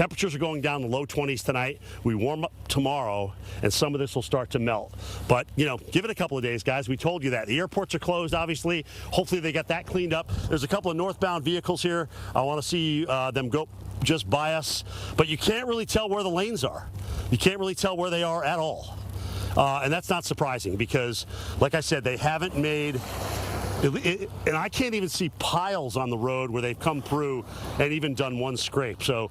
Temperatures are going down the low 20s tonight. We warm up tomorrow, and some of this will start to melt. But, you know, give it a couple of days, guys. We told you that. The airports are closed, obviously. Hopefully they get that cleaned up. There's a couple of northbound vehicles here. I want to see them go just by us. But you can't really tell where the lanes are. You can't really tell where they are at all. And that's not surprising because, like I said, they haven't made... and I can't even see piles on the road where they've come through and even done one scrape. So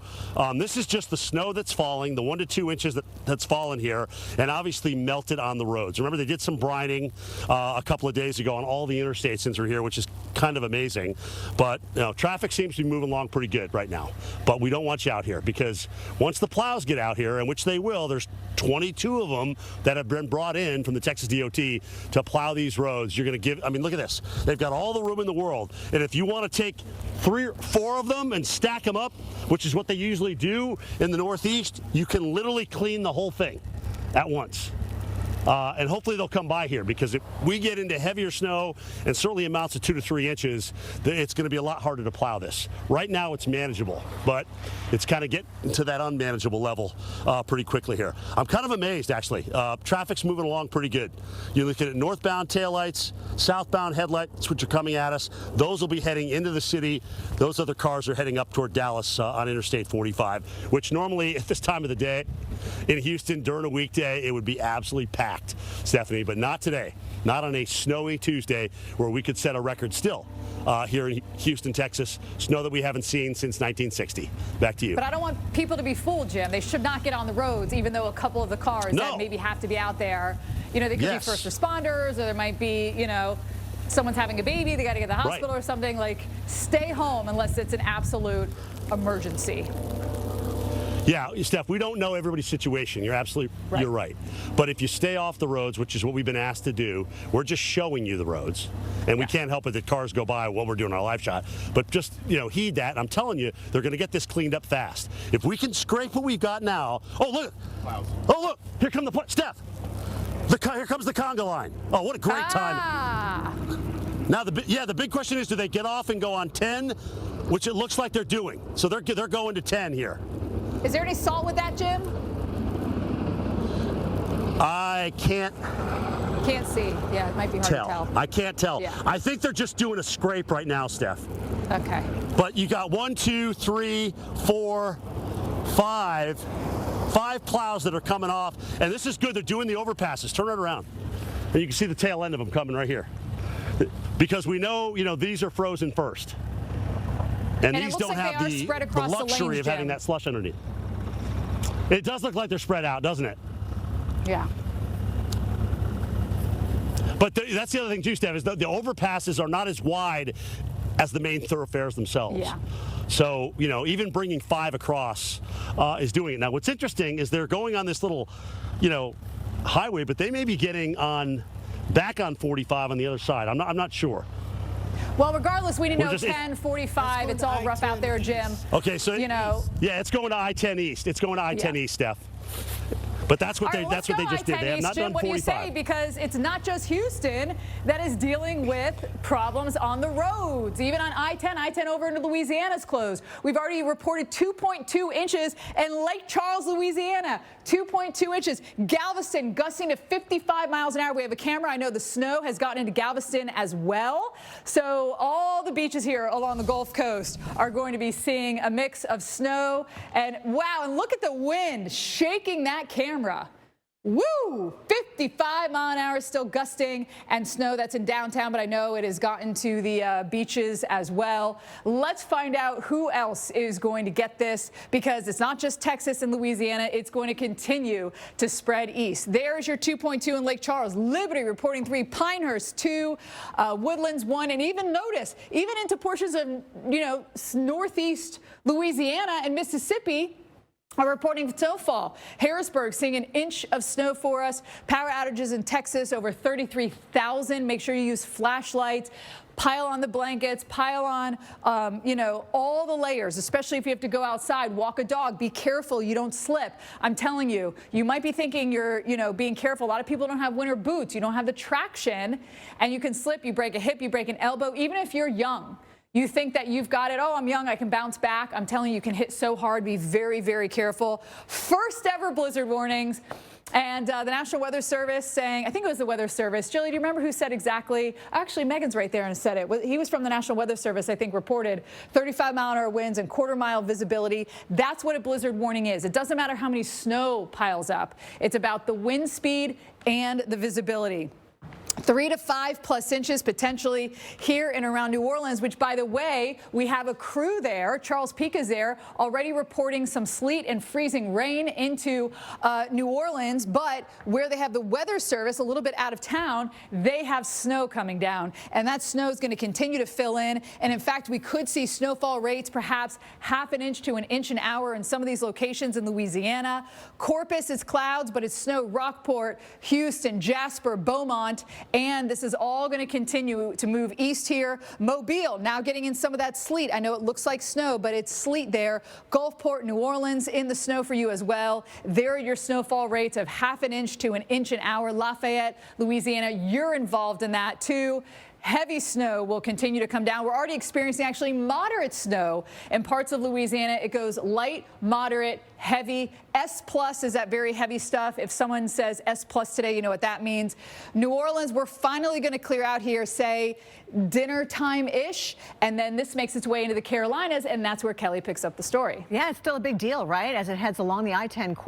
this is just the snow that's falling, the 1 to 2 inches that's fallen here, and obviously melted on the roads. Remember, they did some brining a couple of days ago on all the interstates since we're here, which is kind of amazing. But you know, traffic seems to be moving along pretty good right now. But we don't want you out here because once the plows get out here, and which they will, there's 22 of them that have been brought in from the Texas DOT to plow these roads. You're going to give, I mean, look at this. They've got all the room in the world. And if you want to take 3 or 4 of them and stack them up, which is what they usually do in the Northeast, you can literally clean the whole thing at once. And hopefully they'll come by here because if we get into heavier snow and certainly amounts of 2 to 3 inches, it's going to be a lot harder to plow this. Right now it's manageable, but it's kind of getting to that unmanageable level pretty quickly here. I'm kind of amazed, actually. Traffic's moving along pretty good. You look at northbound taillights, southbound headlights, which are coming at us. Those will be heading into the city. Those other cars are heading up toward Dallas on Interstate 45, which normally at this time of the day in Houston during a weekday, it would be absolutely packed, Stephanie, but not today. Not on a snowy Tuesday where we could set a record still here in Houston, Texas. Snow that we haven't seen since 1960. Back to you. But I don't want people to be fooled, Jim. They should not get on the roads, even though a couple of the cars that maybe have to be out there, you know, they could be first responders, or there might be, you know, someone's having a baby, they got to get to the hospital or something. Like, stay home unless it's an absolute emergency. Yeah, Steph, we don't know everybody's situation. You're absolutely you're right. But if you stay off the roads, which is what we've been asked to do, we're just showing you the roads. And we can't help it that cars go by while we're doing our live shot. But just, you know, heed that. I'm telling you, they're going to get this cleaned up fast. If we can scrape what we've got now. Oh, look. Oh, look. Here come the Steph. Here comes the conga line. Oh, what a great time. Now, the big question is, do they get off and go on 10, which it looks like they're doing. So they're going to 10 here. Is there any salt with that, Jim? I can't see. Yeah, it might be hard to tell. I can't tell. Yeah. I think they're just doing a scrape right now, Steph. Okay. But you got 1, 2, 3, 4, 5 plows that are coming off, and this is good. They're doing the overpasses. Turn it around, and you can see the tail end of them coming right here, because we know, you know, these are frozen first. And these don't have the luxury of having that slush underneath. It does look like they're spread out, doesn't it? Yeah. But that's the other thing too, Steph, is the overpasses are not as wide as the main thoroughfares themselves. Yeah. So, you know, even bringing 5 across is doing it. Now, what's interesting is they're going on this little, you know, highway, but they may be getting back on 45 on the other side. I'm not sure. Well, regardless, we know 10, 45. It's all rough out there, Jim. Okay, so you know, yeah, it's going to I-10 East. It's going to I-10 East, Steph. But that's what they just did. They have not done 45. What do you say? Because it's not just Houston that is dealing with problems on the roads. Even on I-10 over into Louisiana is closed. We've already reported 2.2 inches in Lake Charles, Louisiana. 2.2 inches. Galveston gusting to 55 miles an hour. We have a camera. I know the snow has gotten into Galveston as well. So all the beaches here along the Gulf Coast are going to be seeing a mix of snow. And wow, and look at the wind shaking that camera. Woo! 55 mile an hour still gusting, and snow that's in downtown, but I know it has gotten to the beaches as well. Let's find out who else is going to get this, because it's not just Texas and Louisiana. It's going to continue to spread east. There's your 2.2 in Lake Charles. Liberty reporting 3, Pinehurst 2, Woodlands 1, and even notice, even into portions of, you know, northeast Louisiana and Mississippi, are reporting snowfall. Harrisburg seeing an inch of snow for us. Power outages in Texas over 33,000. Make sure you use flashlights. Pile on the blankets, pile on, you know, all the layers, especially if you have to go outside, walk a dog. Be careful you don't slip. I'm telling you, you might be thinking you're, you know, being careful. A lot of people don't have winter boots. You don't have the traction, and you can slip. You break a hip, you break an elbow. Even if you're young, You think that you've got it. Oh, I'm young, I can bounce back. I'm telling you, you can hit so hard. Be very, very careful. First ever blizzard warnings. And the National Weather Service saying, I think it was the Weather Service. Julie, do you remember who said exactly? Actually, Megan's right there and said it. He was from the National Weather Service, I think, reported 35-mile-an-hour winds and quarter-mile visibility. That's what a blizzard warning is. It doesn't matter how many snow piles up. It's about the wind speed and the visibility. 3 to 5+ inches potentially here and around New Orleans, which, by the way, we have a crew there. Charles Peak is there already reporting some sleet and freezing rain into New Orleans. But where they have the Weather Service a little bit out of town, they have snow coming down. And that snow is going to continue to fill in. And in fact, we could see snowfall rates perhaps ½ an inch to an inch an hour in some of these locations in Louisiana. Corpus is clouds, but it's snow. Rockport, Houston, Jasper, Beaumont. And this is all going to continue to move east here. Mobile now getting in some of that sleet. I know it looks like snow, but it's sleet there. Gulfport, New Orleans in the snow for you as well. There are your snowfall rates of ½ an inch to an inch an hour. Lafayette, Louisiana, you're involved in that too. Heavy snow will continue to come down. We're already experiencing actually moderate snow in parts of Louisiana. It goes light, moderate, heavy. S+ is that very heavy stuff. If someone says S+ today, you know what that means. New Orleans, we're finally going to clear out here, say dinner time-ish, and then this makes its way into the Carolinas, and that's where Kelly picks up the story. Yeah, it's still a big deal, right? As it heads along the I-10